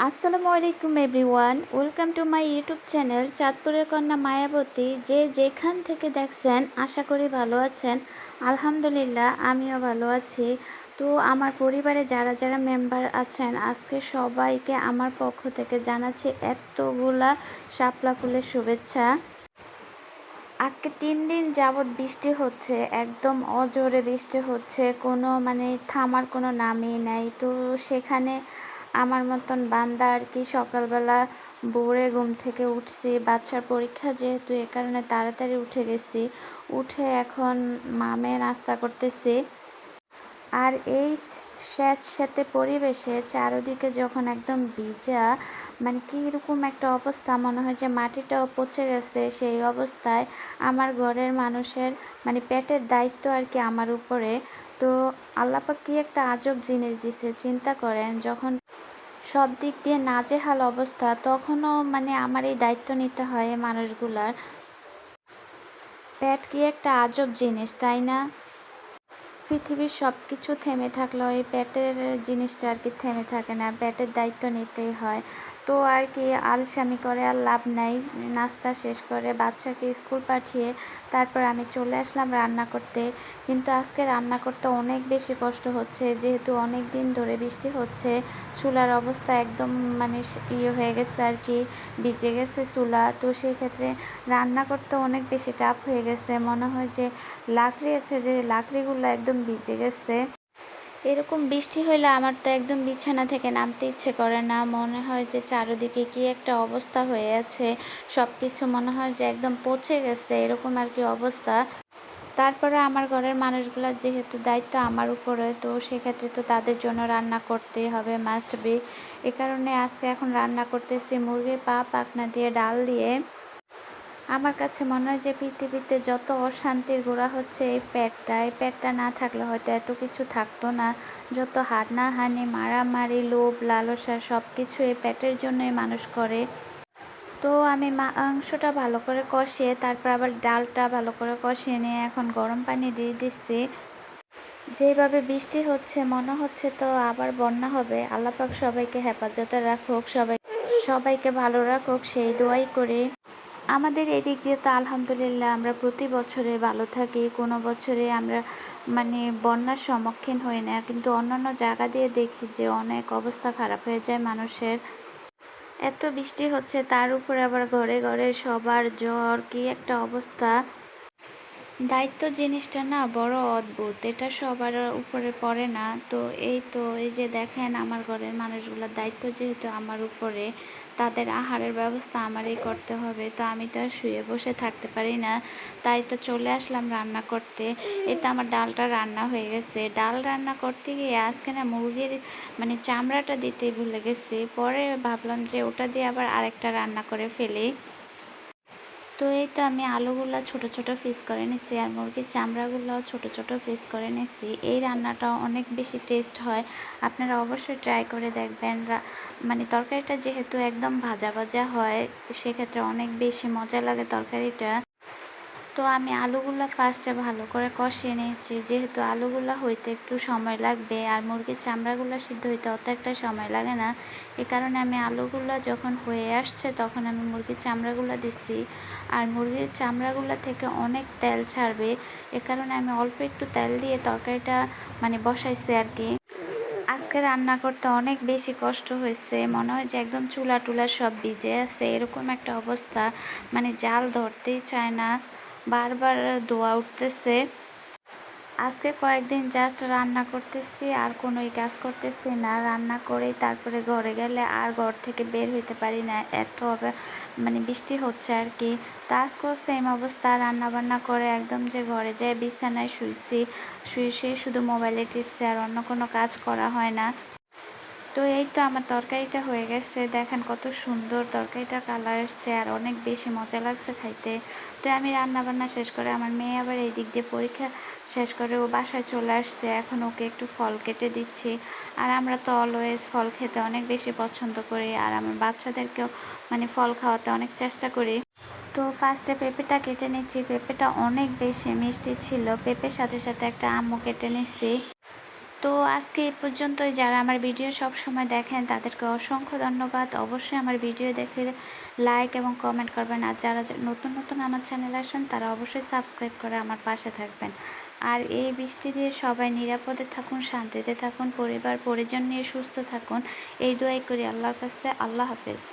আসসালামু আলাইকুম everyone, welcome to my YouTube channel চাঁদপুরের কন্যা মায়াবতী। যে যেখান থেকে দেখছেন আশা করি ভালো আছেন। আলহামদুলিল্লাহ আমিও ভালো আছি। তো আমার পরিবারে যারা যারা মেম্বার আছেন আজকে সবাইকে আমার পক্ষ থেকে জানাচ্ছি এতগুলা শাপলা ফুলের শুভেচ্ছা। আজকে 3 দিন যাবৎ বৃষ্টি হচ্ছে, একদম অজোরে বৃষ্টি হচ্ছে, কোনো থামার কোনো নামই নাই। তো সেখানে আমার মতন বান্দা আর কি সকালবেলা ভোরে ঘুম থেকে উঠছি, বাচ্চার পরীক্ষা যেহেতু এ কারণে তাড়াতাড়ি উঠে গেছি। উঠে এখন মামে নাস্তা করতেছি। আর এই স্যাঁতস্যাঁতে পরিবেশে চারদিকে যখন একদম ভিজা, কীরকম একটা অবস্থা, মনে হয় যে মাটিটাও পচে গেছে। সেই অবস্থায় আমার ঘরের মানুষের পেটের দায়িত্ব আর কি আমার উপরে। তো আল্লাপাক কি একটা আজব জিনিস দিছে, চিন্তা করেন, যখন সব দিক দিয়ে নাজেহাল অবস্থা তখনও আমার এই দায়িত্ব নিতে হয় এই মানুষগুলার। পেট কি একটা আজব জিনিস, তাই না? পৃথিবীর সব কিছু থেমে থাকলেও এই পেটের জিনিসটা আর কি থেমে থাকে না, পেটের দায়িত্ব নিতেই হয়। তো আর কি আলসামি করে আর লাভ নাই। নাস্তা শেষ করে বাচ্চাকে স্কুল পাঠিয়ে তারপর আমি চলে আসলাম রান্না করতে। কিন্তু আজকে রান্না করতে অনেক বেশি কষ্ট হচ্ছে, যেহেতু অনেক দিন ধরে বৃষ্টি হচ্ছে। চুলার অবস্থা একদম ইয়ে হয়ে গেছে আর কি, ভিজে গেছে চুলা। তো সেই ক্ষেত্রে রান্না করতে অনেক বেশি টাফ হয়ে গেছে। মনে হয় যে লাকড়ি আছে, যে লাকড়িগুলো একদম ভিজে গেছে। এরকম বৃষ্টি হইলে আমার তো একদম বিছানা থেকে নামতে ইচ্ছে করে না। মনে হয় যে চারিদিকে কি একটা অবস্থা হয়ে আছে, সব কিছু মনে হয় যে একদম পচে গেছে, এরকম আর কি অবস্থা। তারপরে আমার ঘরের মানুষগুলোর যেহেতু দায়িত্ব আমার উপরে, তো সেক্ষেত্রে তো তাদের জন্য রান্না করতেই হবে, মাস্ট বি। এ কারণে আজকে এখন রান্না করতেছি মুরগির পা পাখনা দিয়ে ডাল দিয়ে। আমার কাছে মনে হয় যে পৃথিবীতে যত অশান্তির গোড়া হচ্ছে এই পেটটা। এই পেটটা না থাকলে হয়তো এত কিছু থাকতো না। যত হানাহানি, মারামারি, লোভ লালসা সব কিছু এই পেটের জন্যই মানুষ করে। তো আমি মাংসটা ভালো করে কষিয়ে তারপর আবার ডালটা ভালো করে কষিয়ে নিয়ে এখন গরম পানি দিয়ে দিচ্ছি। যেভাবে বৃষ্টি হচ্ছে মনে হচ্ছে তো আবার বন্যা হবে। আল্লাপাক সবাইকে হেফাজতে রাখুক, সবাইকে ভালো রাখুক, সেই দোয়াই করি। আমাদের এদিক দিয়ে তো আলহামদুলিল্লাহ আমরা প্রতি বছরে ভালো থাকি, কোনো বছরে আমরা বন্যার সম্মুখীন হই না। কিন্তু অন্যান্য জায়গা দিয়ে দেখি যে অনেক অবস্থা খারাপ হয়ে যায় মানুষের। এত বৃষ্টি হচ্ছে, তার উপরে আবার ঘরে ঘরে সবার জ্বর, কি একটা অবস্থা। দায়িত্ব জিনিসটা না বড় অদ্ভুত, এটা সবার উপরে পড়ে না। তো এই যে দেখেন আমার ঘরের মানুষগুলোর দায়িত্ব যেহেতু আমার উপরে, তাদের আহারের ব্যবস্থা আমারই করতে হবে। তো আমি তো আর শুয়ে বসে থাকতে পারি না, তাই তো চলে আসলাম রান্না করতে। তো আমার ডালটা রান্না হয়ে গেছে। ডাল রান্না করতে গিয়ে আজকে না মুরগির চামড়াটা দিতে ভুলে গেছি। পরে ভাবলাম যে ওটা দিয়ে আবার আরেকটা রান্না করে ফেলি। তো তো আমি আলুগুলো ছোট ছোট পিস করে নিচ্ছি আর মুরগির চামড়াগুলোও ছোট ছোট পিস করে নিচ্ছি। এই রান্নাটা অনেক বেশি টেস্ট হয়, আপনারা অবশ্যই ট্রাই করে দেখবেন। তরকারিটা যেহেতু একদম ভাজা ভাজা হয়, সেক্ষেত্রে অনেক বেশি মজা লাগে তরকারিটা। তো আমি আলুগুলো ফার্স্টে ভালো করে কষিয়ে নিচ্ছি, যেহেতু আলুগুলো হইতে একটু সময় লাগবে আর মুরগির চামড়াগুলো সিদ্ধ হইতে অত একটা সময় লাগে না। এ কারণে আমি আলুগুলো যখন হয়ে আসছে তখন আমি মুরগির চামড়াগুলো দিচ্ছি। আর মুরগির চামড়াগুলো থেকে অনেক তেল ছাড়বে, এ কারণে আমি অল্প একটু তেল দিয়ে তরকারিটা বসাইছি আর কি। আজকে রান্না করতে অনেক বেশি কষ্ট হয়েছে, মনে হয় যে একদম চুলা টুলা সব ভিজে আছে, এরকম একটা অবস্থা। জাল ধরতেই চায় না, বারবার ধোয়া উঠতেছে। আজকে কয়েকদিন জাস্ট রান্না করতেছি আর কোনোই কাজ করতেছি না। রান্না করেই তারপরে ঘরে গেলে আর ঘর থেকে বের হইতে পারি না, এত হবে বৃষ্টি হচ্ছে আর কি। তো আজকেও সেম অবস্থা, রান্না বান্না করে একদম যে ঘরে যেয়ে বিছানায় শুয়ে শুয়ে শুধু মোবাইলে টিপছি, আর অন্য কোনো কাজ করা হয় না। তো তো আমার তরকারিটা হয়ে গেছে, দেখেন কত সুন্দর তরকারিটা কালার এসছে আর অনেক বেশি মজা লাগছে খাইতে। তো আমি রান্না বান্না শেষ করে আমার মেয়ে আবার এই দিক দিয়ে পরীক্ষা শেষ করে ও বাসায় চলে আসছে, এখন ওকে একটু ফল কেটে দিচ্ছি। আর আমরা তো অলওয়েজ ফল খেতে অনেক বেশি পছন্দ করি, আর আমার বাচ্চাদেরকেও ফল খাওয়াতে অনেক চেষ্টা করি। তো ফার্স্টে পেঁপেটা কেটে নিচ্ছি, পেঁপেটা অনেক বেশি মিষ্টি ছিল, পেঁপের সাথে সাথে একটা আমও কেটে নিচ্ছি। তো আজকে এই পর্যন্তই। যারা আমার ভিডিও সব সময় দেখেন তাদেরকে অসংখ্য ধন্যবাদ। অবশ্যই আমার ভিডিও দেখে লাইক এবং কমেন্ট করবেন। আর যারা নতুন নতুন আমার চ্যানেলে আসেন তারা অবশ্যই সাবস্ক্রাইব করে আমার পাশে থাকবেন। আর এই বৃষ্টি দিয়ে সবাই নিরাপদে থাকুন, শান্তিতে থাকুন, পরিবার পরিজন নিয়ে সুস্থ থাকুন, এই দোয়াই করি আল্লাহর কাছে। আল্লাহ হাফেজ।